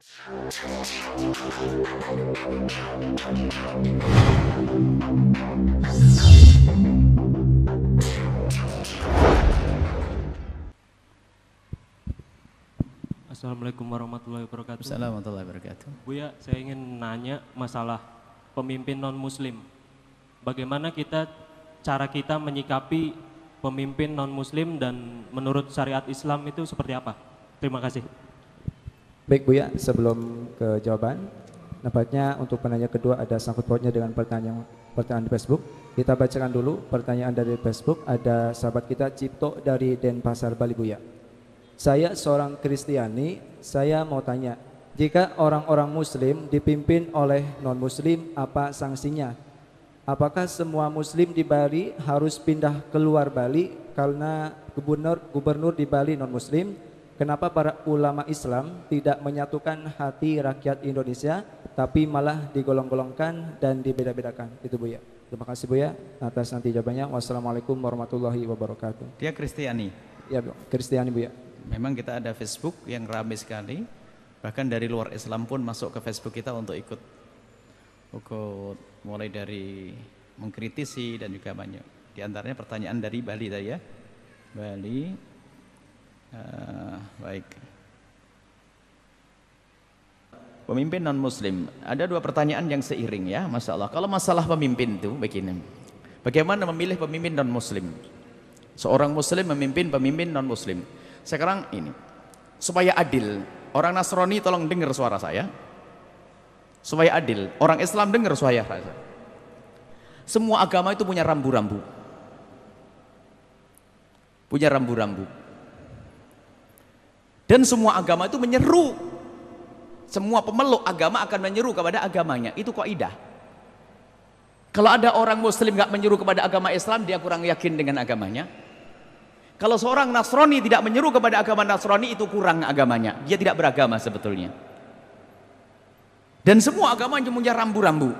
Assalamualaikum warahmatullahi wabarakatuh. Assalamualaikum warahmatullahi wabarakatuh. Buya, saya ingin nanya masalah pemimpin non-muslim. Bagaimana cara kita menyikapi pemimpin non-muslim dan menurut syariat Islam itu seperti apa? Terima kasih. Baik Buya, sebelum ke jawaban, nampaknya untuk penanya kedua ada sangkut pautnya dengan pertanyaan di Facebook. Kita bacakan dulu pertanyaan dari Facebook. Ada sahabat kita Cipto dari Denpasar, Bali. Buya, saya seorang Kristiani, saya mau tanya, jika orang-orang muslim dipimpin oleh non-muslim, apa sanksinya? Apakah semua muslim di Bali harus pindah keluar Bali karena gubernur di Bali non-muslim? Kenapa para ulama Islam tidak menyatukan hati rakyat Indonesia, tapi malah digolong-golongkan dan dibeda-bedakan? Itu Buya. Terima kasih Buya atas nanti jawabannya. Wassalamualaikum warahmatullahi wabarakatuh. Dia Kristiani. Ya, Kristiani Buya. Memang kita ada Facebook yang ramai sekali. Bahkan dari luar Islam pun masuk ke Facebook kita untuk ikut mulai dari mengkritisi dan juga banyak. Di antaranya pertanyaan dari Bali tadi ya. Bali. Baik. Pemimpin non muslim. Ada dua pertanyaan yang seiring ya, Masya Allah. Kalau masalah pemimpin itu begini. Bagaimana memilih pemimpin non muslim? Seorang muslim memimpin pemimpin non muslim. Sekarang ini, supaya adil, orang Nasrani tolong dengar suara saya. Supaya adil, orang Islam dengar suara saya. Semua agama itu punya rambu-rambu. Punya rambu-rambu. Dan semua agama itu menyeru. Semua pemeluk agama akan menyeru kepada agamanya. Itu kaidah. Kalau ada orang muslim gak menyeru kepada agama Islam, dia kurang yakin dengan agamanya. Kalau seorang Nasrani tidak menyeru kepada agama Nasrani, itu kurang agamanya. Dia tidak beragama sebetulnya. Dan semua agama punya rambu-rambu.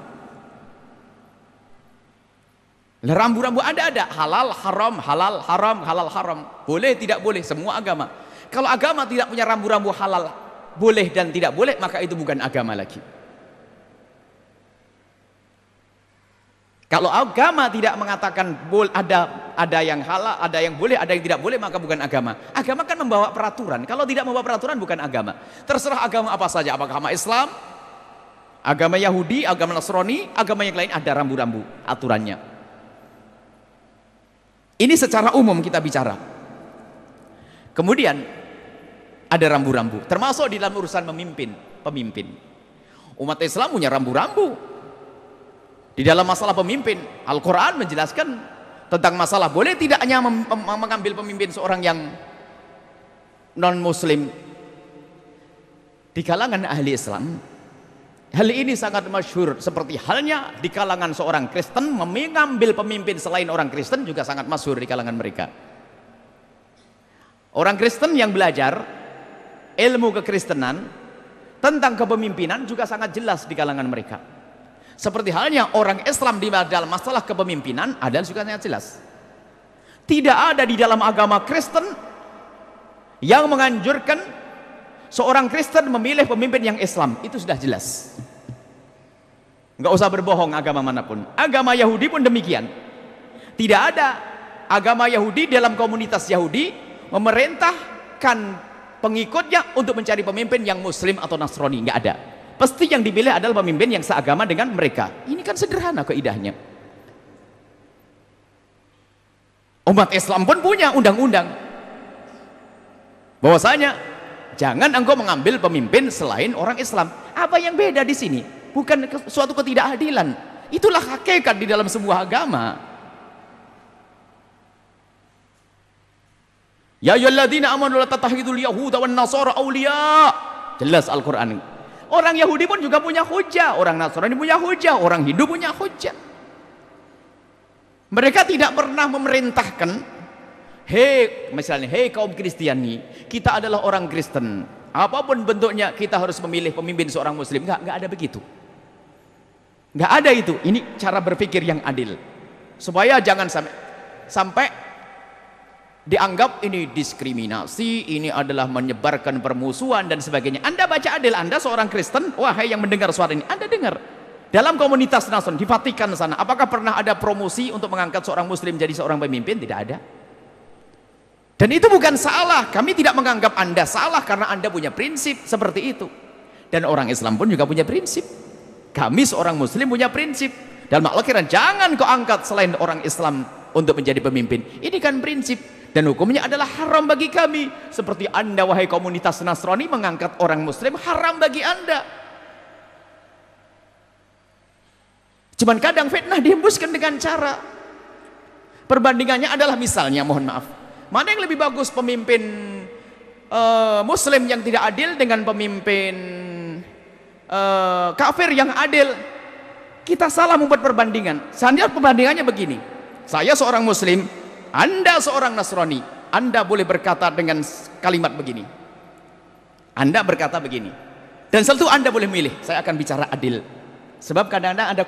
Rambu-rambu ada. Halal, haram, halal, haram, halal, haram. Boleh, tidak boleh, semua agama. Kalau agama tidak punya rambu-rambu halal, boleh dan tidak boleh, maka itu bukan agama lagi. Kalau agama tidak mengatakan ada yang halal, ada yang boleh, ada yang tidak boleh, maka bukan agama. Agama kan membawa peraturan. Kalau tidak membawa peraturan bukan agama. Terserah agama apa saja, apakah agama Islam, agama Yahudi, agama Nasrani, agama yang lain, ada rambu-rambu aturannya. Ini secara umum kita bicara. Kemudian ada rambu-rambu, termasuk di dalam urusan pemimpin. Umat Islam punya rambu-rambu. Di dalam masalah pemimpin, Al-Quran menjelaskan tentang masalah boleh tidaknya mengambil pemimpin seorang yang non-muslim di kalangan ahli Islam. Hal ini sangat masyhur, seperti halnya di kalangan seorang Kristen mengambil pemimpin selain orang Kristen juga sangat masyhur di kalangan mereka. Orang Kristen yang belajar ilmu kekristenan tentang kepemimpinan juga sangat jelas di kalangan mereka. Seperti halnya orang Islam di dalam masalah kepemimpinan ada juga sangat jelas. Tidak ada di dalam agama Kristen yang menganjurkan seorang Kristen memilih pemimpin yang Islam. Itu sudah jelas. Nggak usah berbohong agama manapun. Agama Yahudi pun demikian. Tidak ada agama Yahudi dalam komunitas Yahudi memerintahkan pengikutnya untuk mencari pemimpin yang Muslim atau Nasrani. Nggak ada. Pasti yang dipilih adalah pemimpin yang seagama dengan mereka. Ini kan sederhana kaidahnya. Umat Islam pun punya undang-undang bahwasanya jangan engkau mengambil pemimpin selain orang Islam. Apa yang beda di sini? Bukan suatu ketidakadilan. Itulah hakikat di dalam sebuah agama. Ya ayyuhalladzina amanu la tattakhidul yahuda wan nasara awliya. Jelas Al-Qur'an. Orang Yahudi pun juga punya hujah, orang Nasrani punya hujah, orang Hindu punya hujah. Mereka tidak pernah memerintahkan, misalnya, kaum Kristiani, kita adalah orang Kristen, apapun bentuknya kita harus memilih pemimpin seorang Muslim. Nggak ada begitu. Nggak ada itu. Ini cara berpikir yang adil, supaya jangan sampai dianggap ini diskriminasi, ini adalah menyebarkan permusuhan dan sebagainya. Anda baca adil, Anda seorang Kristen, wahai yang mendengar suara ini, Anda dengar dalam komunitas Nasrani di Vatikan sana, apakah pernah ada promosi untuk mengangkat seorang muslim jadi seorang pemimpin? Tidak ada. Dan itu bukan salah, kami tidak menganggap Anda salah karena Anda punya prinsip seperti itu. Dan orang Islam pun juga punya prinsip. Kami seorang muslim punya prinsip. Dalam Al-Quran, jangan kau angkat selain orang Islam untuk menjadi pemimpin. Ini kan prinsip. Dan hukumnya adalah haram bagi kami. Seperti Anda, wahai komunitas Nasrani, mengangkat orang muslim, haram bagi Anda. Cuman kadang fitnah dihembuskan dengan cara. Perbandingannya adalah misalnya, mohon maaf, mana yang lebih bagus, pemimpin muslim yang tidak adil dengan pemimpin kafir yang adil? Kita salah membuat perbandingan. Seandainya perbandingannya begini, saya seorang muslim, Anda seorang Nasrani, Anda boleh berkata dengan kalimat begini, Anda berkata begini, dan tentu Anda boleh milih, saya akan bicara adil. Sebab kadang-kadang ada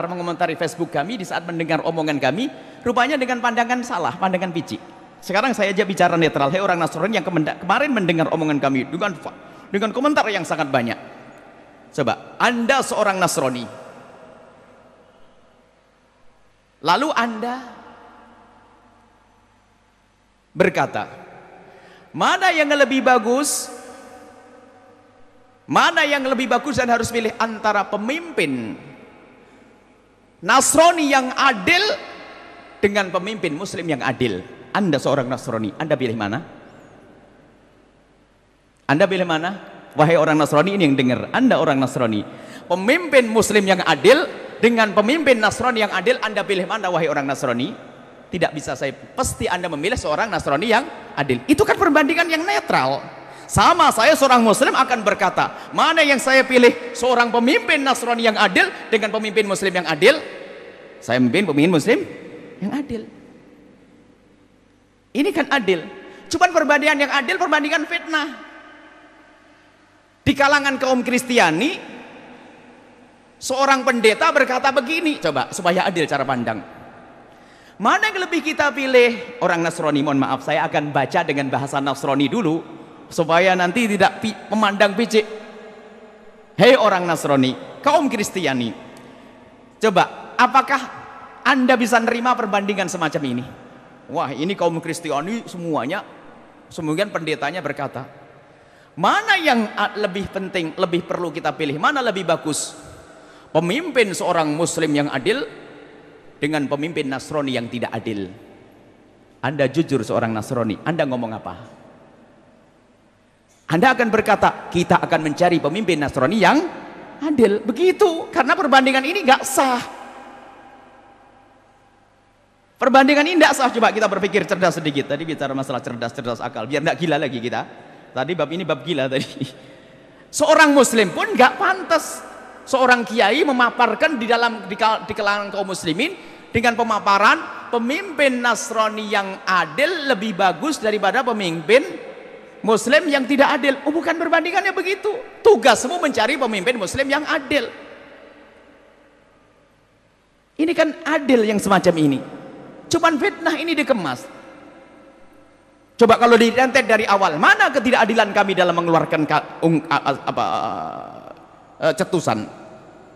mengomentari Facebook kami di saat mendengar omongan kami, rupanya dengan pandangan salah, pandangan picik. Sekarang saya aja bicara netral, hei orang Nasrani yang kemarin mendengar omongan kami dengan komentar yang sangat banyak. Coba, Anda seorang Nasrani, lalu Anda berkata, mana yang lebih bagus? Mana yang lebih bagus dan harus pilih antara pemimpin Nasrani yang adil dengan pemimpin muslim yang adil? Anda seorang Nasrani, Anda pilih mana? Anda pilih mana? Wahai orang Nasrani ini yang dengar, Anda orang Nasrani, pemimpin muslim yang adil dengan pemimpin Nasrani yang adil, Anda pilih mana wahai orang Nasrani? Tidak bisa saya, pasti Anda memilih seorang Nasrani yang adil. Itu kan perbandingan yang netral. Sama saya seorang muslim akan berkata, mana yang saya pilih, seorang pemimpin Nasrani yang adil dengan pemimpin muslim yang adil? Saya memilih pemimpin muslim yang adil. Ini kan adil. Cuman perbandingan yang adil, perbandingan fitnah. Di kalangan kaum Kristiani, seorang pendeta berkata begini, coba supaya adil cara pandang. Mana yang lebih kita pilih? Orang Nasrani, mohon maaf, saya akan baca dengan bahasa Nasrani dulu supaya nanti tidak memandang picik. Hei orang Nasrani, kaum Kristiani, coba apakah Anda bisa nerima perbandingan semacam ini? Wah, ini kaum Kristiani semuanya, semuanya pendetanya berkata, mana yang lebih penting, lebih perlu kita pilih, mana lebih bagus? Pemimpin seorang muslim yang adil dengan pemimpin Nasrani yang tidak adil. Anda jujur seorang Nasrani, Anda ngomong apa? Anda akan berkata, kita akan mencari pemimpin Nasrani yang adil. Begitu, karena perbandingan ini gak sah. Perbandingan ini tidak sah. Coba kita berpikir cerdas sedikit. Tadi bicara masalah cerdas akal, biar tidak gila lagi kita. Tadi bab ini bab gila tadi. Seorang muslim pun gak pantas seorang kiai memaparkan di kalangan kaum muslimin dengan pemaparan pemimpin Nasrani yang adil lebih bagus daripada pemimpin muslim yang tidak adil. Oh, bukan, perbandingannya begitu. Tugasmu mencari pemimpin muslim yang adil. Ini kan adil yang semacam ini. Cuman fitnah ini dikemas. Coba kalau direntet dari awal, mana ketidakadilan kami dalam mengeluarkan cetusan?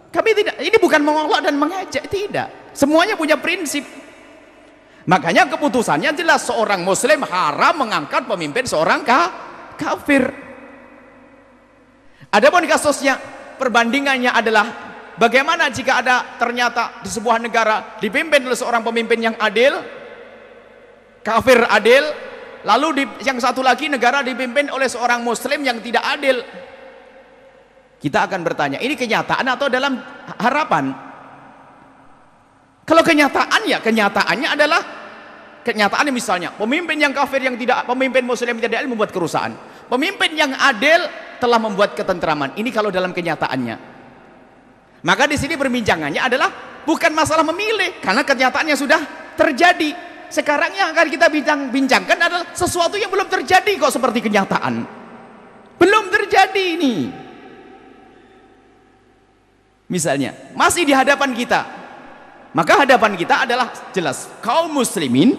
Kami tidak, ini bukan mengolok dan mengejek, tidak. Semuanya punya prinsip. Makanya keputusannya jelas, seorang muslim haram mengangkat pemimpin seorang kafir. Adapun kasusnya, perbandingannya adalah bagaimana jika ada ternyata di sebuah negara dipimpin oleh seorang pemimpin yang adil, kafir adil, lalu yang satu lagi negara dipimpin oleh seorang muslim yang tidak adil. Kita akan bertanya, ini kenyataan atau dalam harapan? Kalau kenyataan, ya kenyataannya adalah kenyataannya, misalnya pemimpin yang kafir yang tidak, pemimpin muslim yang tidak adil membuat kerusakan, pemimpin yang adil telah membuat ketentraman. Ini kalau dalam kenyataannya. Maka di sini perbincangannya adalah bukan masalah memilih, karena kenyataannya sudah terjadi. Sekarang yang akan kita bincangkan adalah sesuatu yang belum terjadi kok seperti kenyataan. Belum terjadi ini. Misalnya, masih di hadapan kita. Maka hadapan kita adalah jelas kaum muslimin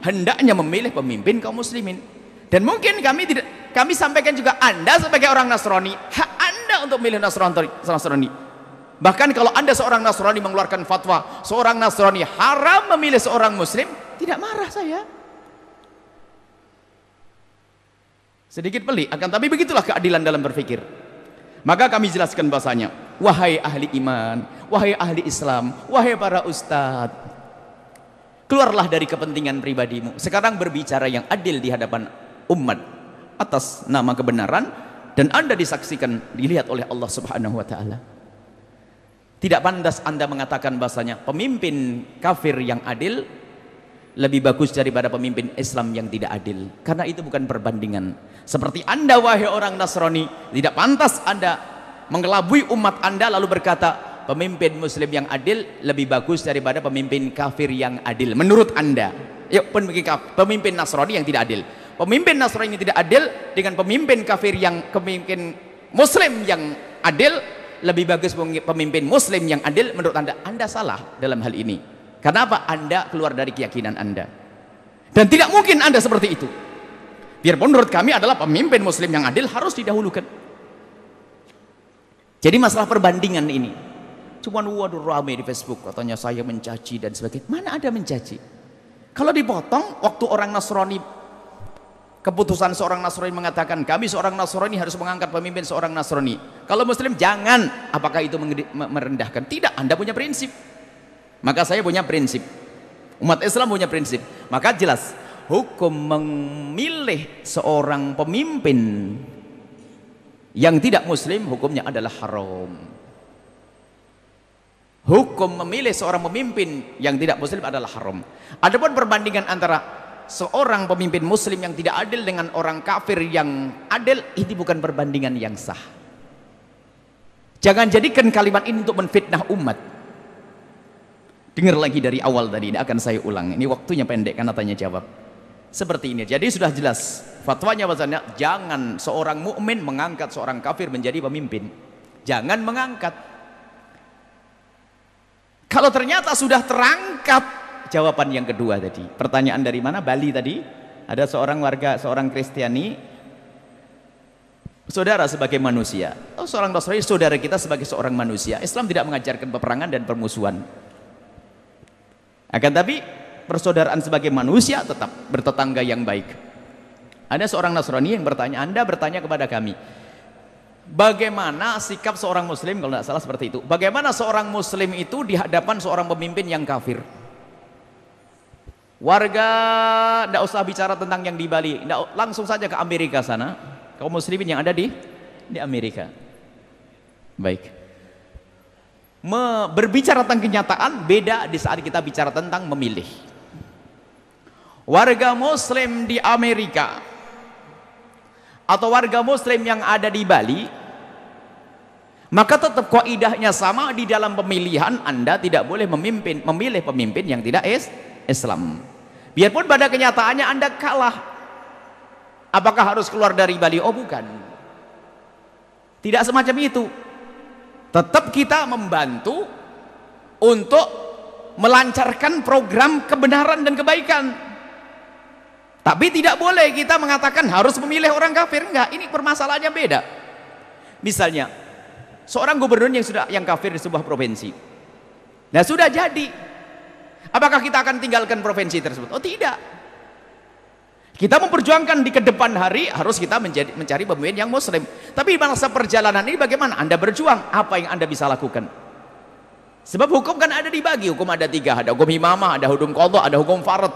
hendaknya memilih pemimpin kaum muslimin. Dan mungkin kami sampaikan juga, Anda sebagai orang Nasrani, hak Anda untuk memilih Nasrani. Bahkan kalau Anda seorang Nasrani mengeluarkan fatwa seorang Nasrani haram memilih seorang muslim, tidak marah saya. Sedikit pelik, akan tapi begitulah keadilan dalam berpikir. Maka kami jelaskan bahasanya, wahai ahli iman, wahai ahli Islam, wahai para ustadz, keluarlah dari kepentingan pribadimu. Sekarang berbicara yang adil di hadapan umat atas nama kebenaran, dan Anda disaksikan, dilihat oleh Allah Subhanahu wa taala. Tidak pantas Anda mengatakan bahasanya pemimpin kafir yang adil lebih bagus daripada pemimpin Islam yang tidak adil, karena itu bukan perbandingan. Seperti Anda wahai orang Nasrani, tidak pantas Anda mengelabui umat Anda lalu berkata pemimpin muslim yang adil lebih bagus daripada pemimpin kafir yang adil menurut Anda. Yuk, pemimpin Nasrani yang tidak adil, pemimpin Nasrani yang tidak adil dengan pemimpin kafir yang pemimpin muslim yang adil, lebih bagus pemimpin muslim yang adil menurut Anda. Anda salah dalam hal ini. Kenapa? Anda keluar dari keyakinan Anda, dan tidak mungkin Anda seperti itu. Biarpun menurut kami adalah pemimpin muslim yang adil harus didahulukan. Jadi masalah perbandingan ini cuman waduh rame di Facebook, katanya saya mencaci dan sebagainya. Mana ada mencaci? Kalau dipotong waktu orang Nasrani, keputusan seorang Nasrani mengatakan kami seorang Nasrani harus mengangkat pemimpin seorang Nasrani, kalau muslim jangan, apakah itu merendahkan? Tidak. Anda punya prinsip, maka saya punya prinsip, umat Islam punya prinsip. Maka jelas hukum memilih seorang pemimpin yang tidak muslim hukumnya adalah haram. Hukum memilih seorang pemimpin yang tidak muslim adalah haram. Adapun perbandingan antara seorang pemimpin muslim yang tidak adil dengan orang kafir yang adil, ini bukan perbandingan yang sah. Jangan jadikan kalimat ini untuk menfitnah umat. Dengar lagi dari awal tadi, ini akan saya ulang. Ini waktunya pendek karena tanya jawab. Seperti ini. Jadi sudah jelas fatwanya bahasanya jangan seorang mukmin mengangkat seorang kafir menjadi pemimpin. Jangan mengangkat. Kalau ternyata sudah terangkat, jawaban yang kedua tadi. Pertanyaan dari mana? Bali tadi. Ada seorang warga, seorang Kristiani, saudara sebagai manusia. Oh, seorang Nasrani saudara kita sebagai seorang manusia. Islam tidak mengajarkan peperangan dan permusuhan. Akan tapi persaudaraan sebagai manusia tetap bertetangga yang baik. Ada seorang Nasrani yang bertanya, Anda bertanya kepada kami, bagaimana sikap seorang muslim, kalau tidak salah seperti itu, bagaimana seorang muslim itu di hadapan seorang pemimpin yang kafir? Warga tidak usah bicara tentang yang di Bali, langsung saja ke Amerika sana, kaum muslimin yang ada di Amerika. Baik. Berbicara tentang kenyataan beda di saat kita bicara tentang memilih. Warga muslim di Amerika atau warga muslim yang ada di Bali, maka tetap kaidahnya sama. Di dalam pemilihan Anda tidak boleh memilih pemimpin yang tidak Islam. Biarpun pada kenyataannya Anda kalah, apakah harus keluar dari Bali? Oh bukan, tidak semacam itu. Tetap kita membantu untuk melancarkan program kebenaran dan kebaikan. Tapi tidak boleh kita mengatakan harus memilih orang kafir. Enggak, ini permasalahannya beda. Misalnya seorang gubernur yang kafir di sebuah provinsi, nah sudah jadi, apakah kita akan tinggalkan provinsi tersebut? Oh tidak. Kita memperjuangkan di kedepan hari harus kita mencari pemimpin yang muslim. Tapi masa perjalanan ini bagaimana Anda berjuang? Apa yang Anda bisa lakukan? Sebab hukum kan ada dibagi, hukum ada 3, ada hukum imamah, ada hukum qadha, ada hukum farad.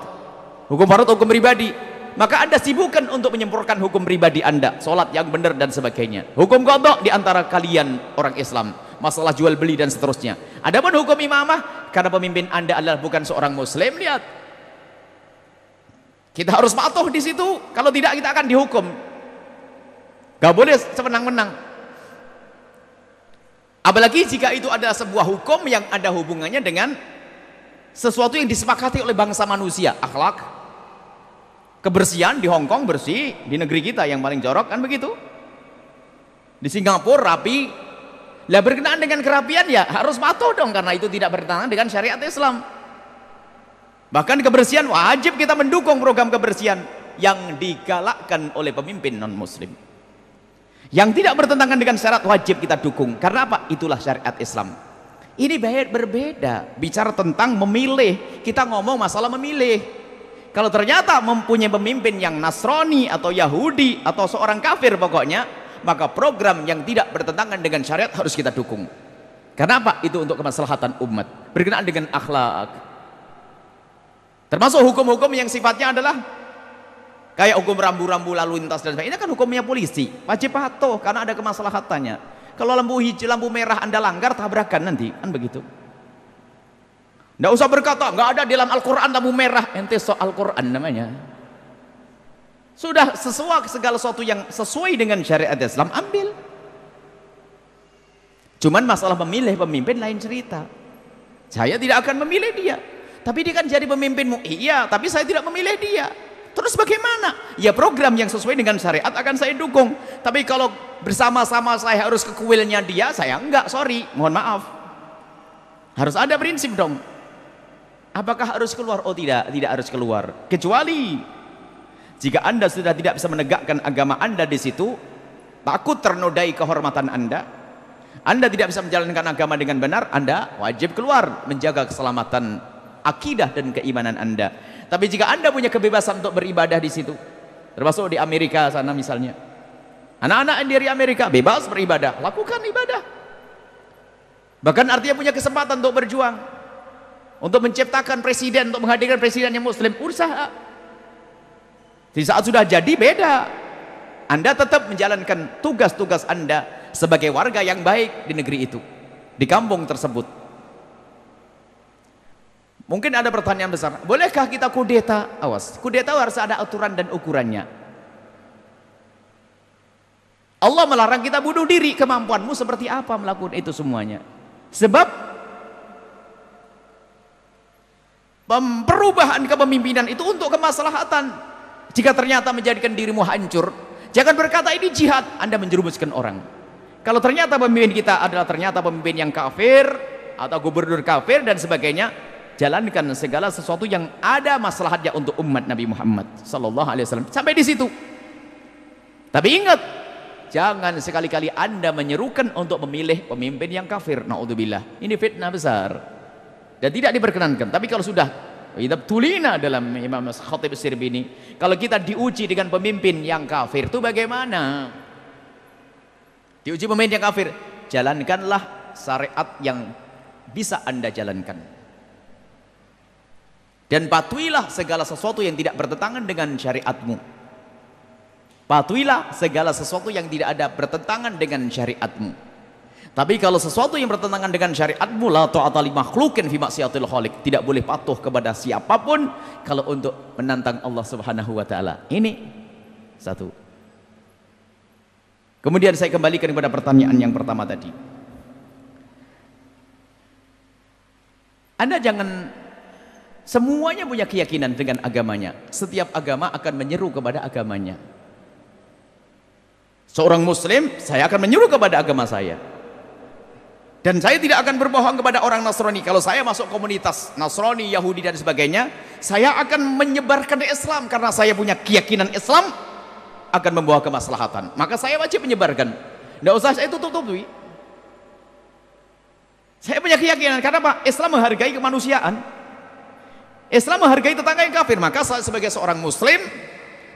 Hukum farad, hukum pribadi. Maka Anda sibukkan untuk menyempurnakan hukum pribadi Anda, sholat yang benar dan sebagainya. Hukum qadha di antara kalian orang Islam, masalah jual beli dan seterusnya. Adapun hukum imamah, karena pemimpin Anda adalah bukan seorang muslim, lihat, kita harus patuh di situ. Kalau tidak kita akan dihukum. Gak boleh semenang-menang. Apalagi jika itu adalah sebuah hukum yang ada hubungannya dengan sesuatu yang disepakati oleh bangsa manusia, akhlak, kebersihan. Di Hong Kong bersih, di negeri kita yang paling jorok kan begitu. Di Singapura rapi. Lah berkenaan dengan kerapian ya harus patuh dong, karena itu tidak bertentangan dengan syariat Islam. Bahkan kebersihan wajib kita mendukung program kebersihan yang digalakkan oleh pemimpin non muslim. Yang tidak bertentangan dengan syariat wajib kita dukung. Karena apa? Itulah syariat Islam. Ini berbeda. Bicara tentang memilih, kita ngomong masalah memilih. Kalau ternyata mempunyai pemimpin yang Nasrani atau Yahudi atau seorang kafir pokoknya, maka program yang tidak bertentangan dengan syariat harus kita dukung. Karena apa? Itu untuk kemaslahatan umat, berkenaan dengan akhlak. Termasuk hukum-hukum yang sifatnya adalah kayak hukum rambu-rambu lalu lintas dan sebagainya, ini kan hukumnya polisi, wajib patuh karena ada kemaslahatannya. Kalau lampu hijau, lampu merah Anda langgar, tabrakan nanti, kan begitu. Nggak usah berkata nggak ada di dalam Al-Quran lampu merah, ente soal Al-Quran namanya. Sudah sesuai segala sesuatu yang sesuai dengan syariat Islam, ambil. Cuman masalah memilih pemimpin lain cerita. Saya tidak akan memilih dia, tapi dia kan jadi pemimpinmu. Iya, tapi saya tidak memilih dia. Terus bagaimana? Ya program yang sesuai dengan syariat akan saya dukung. Tapi kalau bersama-sama saya harus ke kuilnya dia, saya enggak, sorry, mohon maaf. Harus ada prinsip dong. Apakah harus keluar? Oh tidak, tidak harus keluar. Kecuali jika Anda sudah tidak bisa menegakkan agama Anda di situ, takut ternodai kehormatan Anda tidak bisa menjalankan agama dengan benar, Anda wajib keluar menjaga keselamatan akidah dan keimanan Anda. Tapi jika Anda punya kebebasan untuk beribadah di situ, termasuk di Amerika sana misalnya, anak-anak dari Amerika bebas beribadah, lakukan ibadah. Bahkan artinya punya kesempatan untuk berjuang, untuk menciptakan presiden, untuk menghadirkan presiden yang muslim, usaha. Di saat sudah jadi beda, Anda tetap menjalankan tugas-tugas Anda sebagai warga yang baik di negeri itu, di kampung tersebut. Mungkin ada pertanyaan besar, bolehkah kita kudeta? Awas, kudeta harus ada aturan dan ukurannya. Allah melarang kita bunuh diri. Kemampuanmu seperti apa melakukan itu semuanya? Sebab perubahan kepemimpinan itu untuk kemaslahatan. Jika ternyata menjadikan dirimu hancur, jangan berkata ini jihad, Anda menjerumuskan orang. Kalau ternyata pemimpin kita adalah ternyata pemimpin yang kafir atau gubernur kafir dan sebagainya, jalankan segala sesuatu yang ada maslahatnya untuk umat Nabi Muhammad sallallahu alaihi wasallam. Sampai di situ. Tapi ingat, jangan sekali-kali Anda menyerukan untuk memilih pemimpin yang kafir. Naudzubillah. Ini fitnah besar dan tidak diperkenankan. Tapi kalau sudah tulina dalam Imam Khatib Sirbini, kalau kita diuji dengan pemimpin yang kafir itu bagaimana? Diuji pemimpin yang kafir, jalankanlah syariat yang bisa Anda jalankan. Dan patuhilah segala sesuatu yang tidak bertentangan dengan syariatmu. Patuhilah segala sesuatu yang tidak ada bertentangan dengan syariatmu. Tapi kalau sesuatu yang bertentangan dengan syariatmu, la ta'ata li makhluqin fi maksiatil khaliq, tidak boleh patuh kepada siapapun kalau untuk menantang Allah Subhanahu wa taala. Ini satu. Kemudian saya kembalikan kepada pertanyaan yang pertama tadi. Anda jangan semuanya punya keyakinan dengan agamanya. Setiap agama akan menyeru kepada agamanya. Seorang muslim, saya akan menyeru kepada agama saya. Dan saya tidak akan berbohong kepada orang Nasrani. Kalau saya masuk komunitas Nasrani, Yahudi dan sebagainya, saya akan menyebarkan Islam karena saya punya keyakinan Islam akan membawa kemaslahatan. Maka saya wajib menyebarkan. Tidak usah saya tutup-tutupi. Saya punya keyakinan karena apa? Islam menghargai kemanusiaan. Islam menghargai tetangga yang kafir. Maka saya sebagai seorang muslim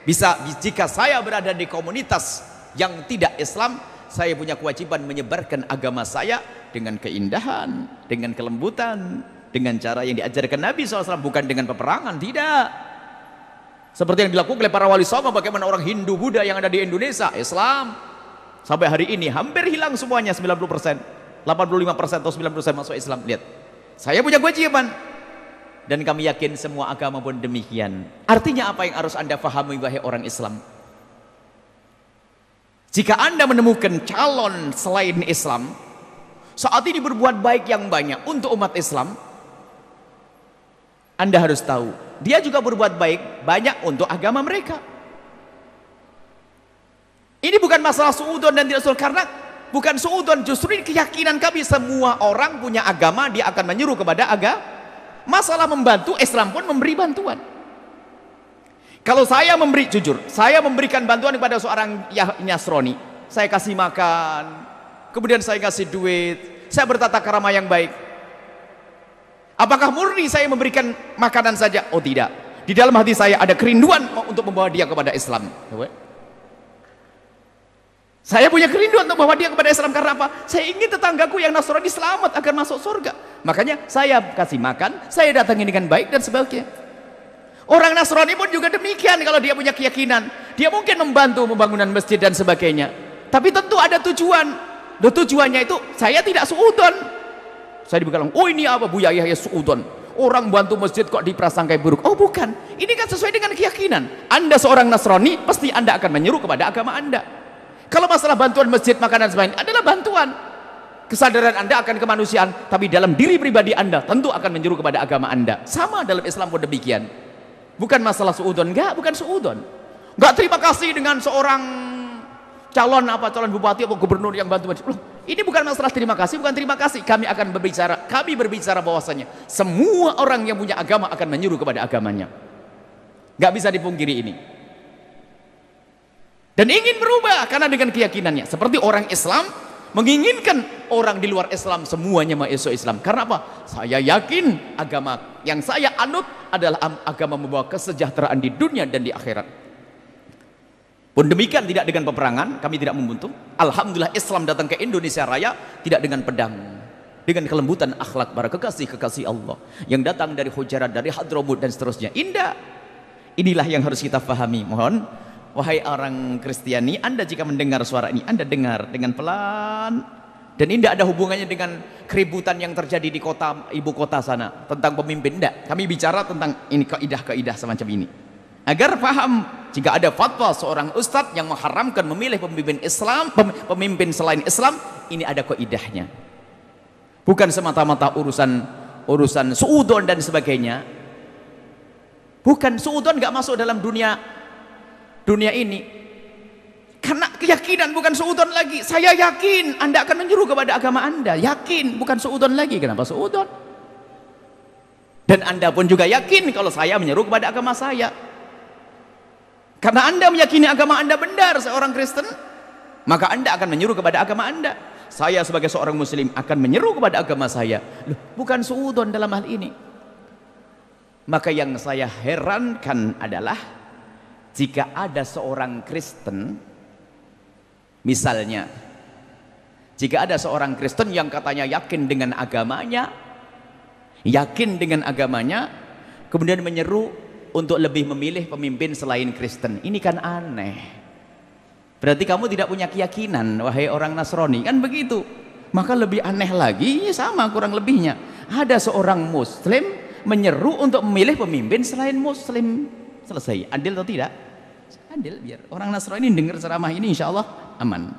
bisa, jika saya berada di komunitas yang tidak Islam, saya punya kewajiban menyebarkan agama saya dengan keindahan, dengan kelembutan, dengan cara yang diajarkan Nabi SAW, bukan dengan peperangan, tidak. Seperti yang dilakukan oleh para wali songo, bagaimana orang Hindu, Buddha yang ada di Indonesia, Islam sampai hari ini hampir hilang semuanya, 90%, 85% atau 90% masuk Islam. Lihat, saya punya kewajiban. Dan kami yakin semua agama pun demikian. Artinya apa yang harus Anda pahami wahai orang Islam? Jika Anda menemukan calon selain Islam saat ini berbuat baik yang banyak untuk umat Islam, Anda harus tahu dia juga berbuat baik banyak untuk agama mereka. Ini bukan masalah suudon dan tidak suudon, karena bukan suudon, justru ini keyakinan kami. Semua orang punya agama, dia akan menyuruh kepada Masalah membantu, Islam pun memberi bantuan. Kalau saya memberi, jujur, saya memberikan bantuan kepada seorang Nasrani, saya kasih makan, kemudian saya kasih duit, saya bertata krama yang baik. Apakah murni saya memberikan makanan saja? Oh tidak. Di dalam hati saya ada kerinduan untuk membawa dia kepada Islam. Saya punya kerinduan untuk membawa dia kepada Islam. Karena apa? Saya ingin tetanggaku yang Nasrani selamat agar masuk surga. Makanya saya kasih makan, saya datangi dengan baik dan sebagainya. Orang Nasrani pun juga demikian. Kalau dia punya keyakinan, dia mungkin membantu pembangunan masjid dan sebagainya. Tapi tentu ada tujuan. Dan tujuannya itu saya tidak suudon. Saya dibilang, oh ini apa Buya Yahya suudon? Orang bantu masjid kok diprasangkai buruk? Oh bukan. Ini kan sesuai dengan keyakinan. Anda seorang Nasrani, pasti Anda akan menyeru kepada agama Anda. Kalau masalah bantuan masjid, makanan sebagainya adalah bantuan. Kesadaran Anda akan kemanusiaan, tapi dalam diri pribadi Anda tentu akan menyeru kepada agama Anda. Sama dalam Islam pun demikian. Bukan masalah suudon, enggak, bukan suudon. Enggak terima kasih dengan seorang calon bupati atau gubernur yang bantu masjid. Loh, ini bukan masalah terima kasih, bukan terima kasih. Kami berbicara bahwasanya semua orang yang punya agama akan menyeru kepada agamanya. Enggak bisa dipungkiri ini. Dan ingin berubah karena dengan keyakinannya. Seperti orang Islam menginginkan orang di luar Islam semuanya masuk Islam. Karena apa? Saya yakin agama yang saya anut adalah agama membawa kesejahteraan di dunia dan di akhirat. Pun demikian tidak dengan peperangan, kami tidak membunuh. Alhamdulillah Islam datang ke Indonesia Raya tidak dengan pedang, dengan kelembutan akhlak para kekasih Allah yang datang dari Hujarat, dari Hadramut dan seterusnya. Indah. Inilah yang harus kita pahami. Mohon, wahai orang Kristiani, Anda jika mendengar suara ini, Anda dengar dengan pelan. Dan ini tidak ada hubungannya dengan keributan yang terjadi di ibu kota sana tentang pemimpin. Tidak, kami bicara tentang ini kaidah-kaidah semacam ini. Agar paham, jika ada fatwa seorang ustadz yang mengharamkan memilih pemimpin Islam, pemimpin selain Islam, ini ada kaidahnya. Bukan semata-mata urusan suudon dan sebagainya. Bukan, suudon nggak masuk dalam dunia ini. Karena keyakinan bukan suudon lagi. Saya yakin Anda akan menyeru kepada agama Anda. Yakin, bukan suudon lagi. Kenapa suudon? Dan Anda pun juga yakin kalau saya menyeru kepada agama saya. Karena Anda meyakini agama Anda benar, seorang Kristen, maka Anda akan menyeru kepada agama Anda. Saya sebagai seorang Muslim akan menyeru kepada agama saya. Loh, bukan suudon dalam hal ini. Maka yang saya herankan adalah jika ada seorang Kristen, misalnya, jika ada seorang Kristen yang katanya yakin dengan agamanya, kemudian menyeru untuk lebih memilih pemimpin selain Kristen. Ini kan aneh. Berarti kamu tidak punya keyakinan, wahai orang Nasrani, kan begitu. Maka lebih aneh lagi, sama kurang lebihnya. Ada seorang Muslim menyeru untuk memilih pemimpin selain Muslim. Selesai. Adil atau tidak? Adil, biar orang Nasrani dengar ceramah ini insya Allah aman.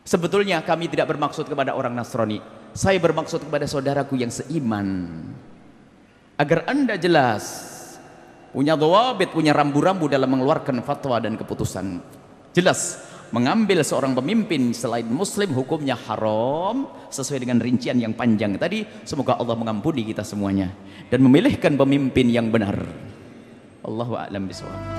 Sebetulnya kami tidak bermaksud kepada orang Nasrani. Saya bermaksud kepada saudaraku yang seiman. Agar Anda jelas, punya dhawabit, punya rambu-rambu dalam mengeluarkan fatwa dan keputusan. Jelas, mengambil seorang pemimpin selain Muslim hukumnya haram sesuai dengan rincian yang panjang tadi. Semoga Allah mengampuni kita semuanya dan memilihkan pemimpin yang benar. Allahu a'lam bishawab.